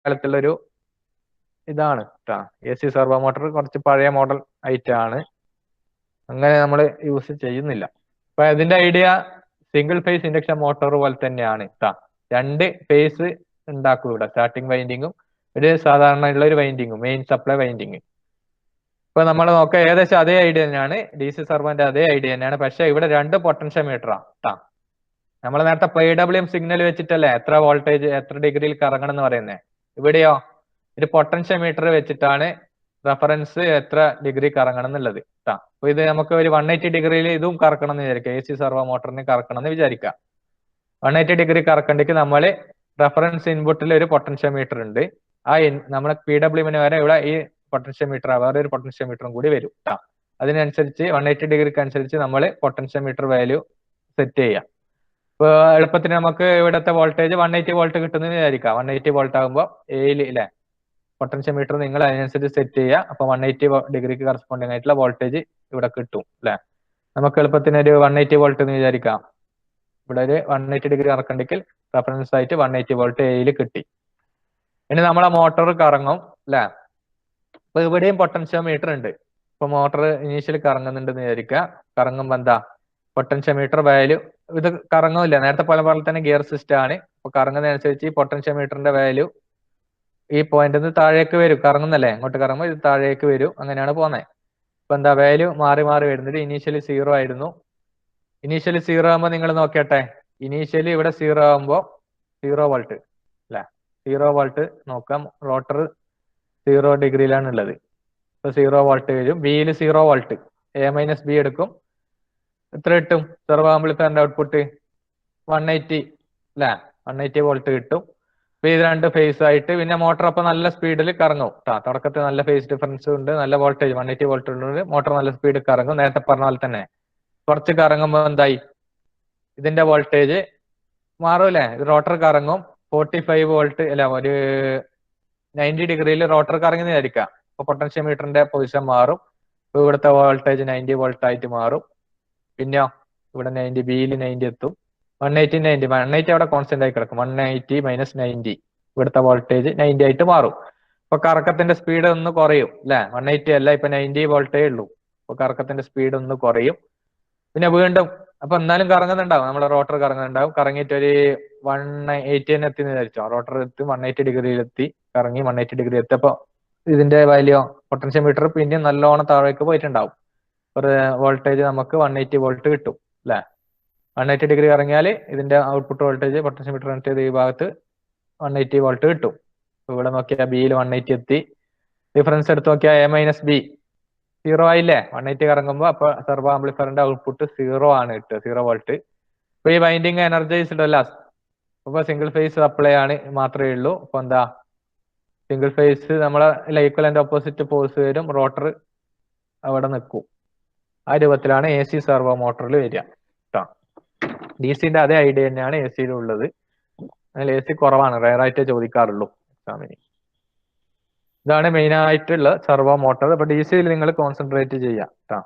കാലത്തുള്ളൊരു ഇതാണ് കേട്ടോ. AC servo motor കുറച്ച് പഴയ മോഡൽ ഐറ്റം ആണ്. അങ്ങനെ നമ്മൾ യൂസ് ചെയ്യുന്നില്ല. അപ്പൊ ഇതിന്റെ idea single phase induction motor പോലെ തന്നെയാണ് കേട്ടോ. 2 ഫേസ് ഉണ്ടാക്കും ഇവിടെ, സ്റ്റാർട്ടിങ് വൈൻഡിങ്ങും ഒരു സാധാരണ ഉള്ള ഒരു വൈൻഡിങ്ങും, മെയിൻ സപ്ലൈ വൈൻഡിങ്. ഇപ്പൊ നമ്മൾ നോക്കാം, ഏകദേശം അതേ ഐഡിയ തന്നെയാണ്, DC സെർവോന്റെ അതേ ഐഡിയ തന്നെയാണ്. പക്ഷെ ഇവിടെ 2 പൊട്ടൻഷ്യോമീറ്ററാണ് കേട്ടോ. നമ്മൾ നേരത്തെ PWM സിഗ്നൽ വെച്ചിട്ടല്ലേ എത്ര വോൾട്ടേജ് എത്ര ഡിഗ്രിയിൽ കറങ്ങണം എന്ന് പറയുന്നത്. ഇവിടെയോ ഒരു പൊട്ടൻഷ്യോമീറ്റർ വെച്ചിട്ടാണ് റെഫറൻസ് എത്ര ഡിഗ്രി കറങ്ങണം എന്നുള്ളത് കേട്ടോ. അപ്പൊ ഇത് നമുക്ക് ഒരു 180 ഡിഗ്രിയിൽ ഇതും കറക്കണം എന്ന് വിചാരിക്കാം, AC സെർവോ മോട്ടറിന് കറക്കണം എന്ന് വിചാരിക്കാം. 180 ഡിഗ്രി കറക്കണ്ടെങ്കിൽ നമ്മൾ റെഫറൻസ് ഇൻപുട്ടിൽ ഒരു പൊട്ടൻഷ്യോമീറ്റർ ഉണ്ട്. ആ നമ്മളെ PWM വരെ ഇവിടെ ഈ പൊട്ടൻഷ്യോമീറ്റർ വേറെ ഒരു പൊട്ടൻഷ്യോമീറ്ററും കൂടി വരും കേട്ടോ. അതിനനുസരിച്ച് 180 ഡിഗ്രിക്ക് അനുസരിച്ച് നമ്മൾ പൊട്ടൻഷ്യോമീറ്റർ വാല്യൂ സെറ്റ് ചെയ്യാം. ഇപ്പൊ എളുപ്പത്തിന് നമുക്ക് ഇവിടുത്തെ വോൾട്ടേജ് 180 വോൾട്ട് കിട്ടുമെന്ന് വിചാരിക്കാം. 180 വോൾട്ട് ആകുമ്പോൾ എയിൽ അല്ലെ പൊട്ടൻഷ്യോമീറ്റർ നിങ്ങൾ അതിനനുസരിച്ച് സെറ്റ് ചെയ്യുക. അപ്പൊ 180 ഡിഗ്രിക്ക് കറസ്പോണ്ടിങ് ആയിട്ടുള്ള വോൾട്ടേജ് ഇവിടെ കിട്ടും അല്ലെ. നമുക്ക് എളുപ്പത്തിന് ഒരു 180 വോൾട്ട് എന്ന് വിചാരിക്കാം. ഇവിടെ ഒരു 180 ഡിഗ്രി കറക്കണ്ടെങ്കിൽ റെഫറൻസ് ആയിട്ട് 180 വോൾട്ട് എയിൽ കിട്ടി. ഇനി നമ്മളെ മോട്ടോർ കറങ്ങും അല്ലെ. അപ്പൊ ഇവിടെയും പൊട്ടൻഷ്യോമീറ്റർ ഉണ്ട്. ഇപ്പൊ മോട്ടോർ ഇനീഷ്യലി കറങ്ങുന്നുണ്ടെന്ന് വിചാരിക്കുക. കറങ്ങുമ്പോ എന്താ പൊട്ടൻഷ്യോമീറ്റർ വാല്യൂ ഇത് കറങ്ങില്ല, നേരത്തെ പോലെ തന്നെ ഗിയർ സിസ്റ്റം ആണ്. അപ്പൊ കറങ്ങുന്നതനുസരിച്ച് ഈ പൊട്ടൻഷ്യോമീറ്ററിന്റെ വാല്യൂ ഈ പോയിന്റിൽ നിന്ന് താഴേക്ക് വരും. കറങ്ങുന്നല്ലേ, അങ്ങോട്ട് കറങ്ങുമ്പോൾ ഇത് താഴേക്ക് വരും. അങ്ങനെയാണ് പോകുന്നത്. അപ്പൊ എന്താ വാല്യൂ മാറി മാറി വരുന്നത്. ഇനീഷ്യലി 0 ആയിരുന്നു. ഇനീഷ്യലി 0 ആകുമ്പോൾ നിങ്ങൾ നോക്കിയട്ടെ, ഇനീഷ്യലി ഇവിടെ 0 ആകുമ്പോൾ 0 വോൾട്ട് അല്ലെ. 0 വോൾട്ട് നോക്കാം, റോട്ടർ 0 ഡിഗ്രിയിലാണ് ഉള്ളത്. ഇപ്പൊ 0 വോൾട്ട് വരും. ബിയിൽ 0 വോൾട്ട്, A-B എടുക്കും. എത്ര കിട്ടും? സെർവോ ആംപ്ലിഫയറിന്റെ ഔട്ട്പുട്ട് 180 അല്ലെ, 180 വോൾട്ട് കിട്ടും. അപ്പൊ ഇത് 2 ഫേസ് ആയിട്ട് പിന്നെ മോട്ടോർ അപ്പൊ നല്ല സ്പീഡിൽ കറങ്ങും കേട്ടോ. തുടക്കത്തിൽ നല്ല ഫേസ് ഡിഫറൻസ് ഉണ്ട്, നല്ല വോൾട്ടേജ് 180 വോൾട്ട് ഉള്ളത് മോട്ടോർ നല്ല സ്പീഡിൽ കറങ്ങും. നേരത്തെ പറഞ്ഞ പോലെ തന്നെ കുറച്ച് കറങ്ങുമ്പോൾ എന്തായി, ഇതിന്റെ വോൾട്ടേജ് മാറൂലേ. റോട്ടർ കറങ്ങും 45 വോൾട്ട് അല്ല, ഒരു 90 ഡിഗ്രിയിൽ റോട്ടർ കറങ്ങുന്ന വിചാരിക്കാം. അപ്പൊ പൊട്ടൻഷ്യോമീറ്ററിന്റെ പൊസിഷൻ മാറും. ഇപ്പൊ ഇവിടുത്തെ വോൾട്ടേജ് 90 വോൾട്ട് ആയിട്ട് മാറും. പിന്നെയോ ഇവിടെ 90, ബിയിൽ 90 എത്തും. 180 അവിടെ കോൺസ്റ്റന്റ് ആയി കിടക്കും. 180 മൈനസ് 90, ഇവിടുത്തെ വോൾട്ടേജ് 90 ആയിട്ട് മാറും. അപ്പൊ കറക്കത്തിന്റെ സ്പീഡ് ഒന്ന് കുറയും അല്ലെ. 180 അല്ല, ഇപ്പൊ 90 വോൾട്ടേ ഉള്ളൂ. അപ്പൊ കറക്കത്തിന്റെ സ്പീഡ് ഒന്ന് കുറയും. പിന്നെ വീണ്ടും അപ്പൊ എന്നാലും കറങ്ങുന്നുണ്ടാവും, നമ്മളെ റോട്ടർ കറങ്ങുന്നുണ്ടാവും. കറങ്ങിയിട്ട് ഒരു 180 തന്നെ എത്തി എന്ന് വിചാരിച്ചോ. റോട്ടർ എത്തി 180 ഡിഗ്രിയിലെത്തി, കറങ്ങി 180 ഡിഗ്രി എത്തിയപ്പോ ഇതിന്റെ വാല്യൂ പൊട്ടൻഷ്യോമീറ്റർ പിന്നെ നല്ലോണം താഴേക്ക് പോയിട്ടുണ്ടാവും. ഒരു വോൾട്ടേജ് നമുക്ക് 180 വോൾട്ട് കിട്ടും അല്ലെ. 180 ഡിഗ്രി കറങ്ങിയാൽ ഇതിന്റെ ഔട്ട്പുട്ട് വോൾട്ടേജ് പൊട്ടൻഷ്യോമീറ്റർ കണക്ട് ചെയ്ത് ഈ ഭാഗത്ത് 180 വോൾട്ട് കിട്ടും. ഇവിടെ നോക്കിയാൽ ബിയിൽ 180 എത്തി. ഡിഫറൻസ് എടുത്ത് നോക്കിയാൽ A-B 0 ആയില്ലേ. 180 കറങ്ങുമ്പോൾ അപ്പൊ സെർവോ ആംപ്ലിഫയറിന്റെ ഔട്ട്പുട്ട് 0 ആണ് കിട്ടുക, 0 വോൾട്ട്. ഇപ്പൊ ഈ വൈൻഡിങ് എനർജൈസ്ഡ് അല്ല, അപ്പൊ സിംഗിൾ ഫേസ് സപ്ലൈ ആണ് മാത്രമേ ഉള്ളൂ. അപ്പൊ എന്താ സിംഗിൾ ഫേസ് നമ്മളെ ഈക്വലന്റ് ഓപ്പോസിറ്റ് ഫോഴ്സ് വരും, റോട്ടർ അവിടെ നിൽക്കും. ആ രൂപത്തിലാണ് AC സെർവോ മോട്ടറിൽ വരിക കേട്ടോ. DCന്റെ അതേ ഐഡിയ തന്നെയാണ് AC ഉള്ളത്. അതിൽ AC കുറവാണ്, റയർ ആയിട്ടേ ചോദിക്കാറുള്ളൂ എക്സാമിന്. ഇതാണ് മെയിൻ ആയിട്ടുള്ള സെർവോ മോട്ടോർ. അപ്പൊ DC നിങ്ങൾ കോൺസെൻട്രേറ്റ് ചെയ്യാം കേട്ടോ.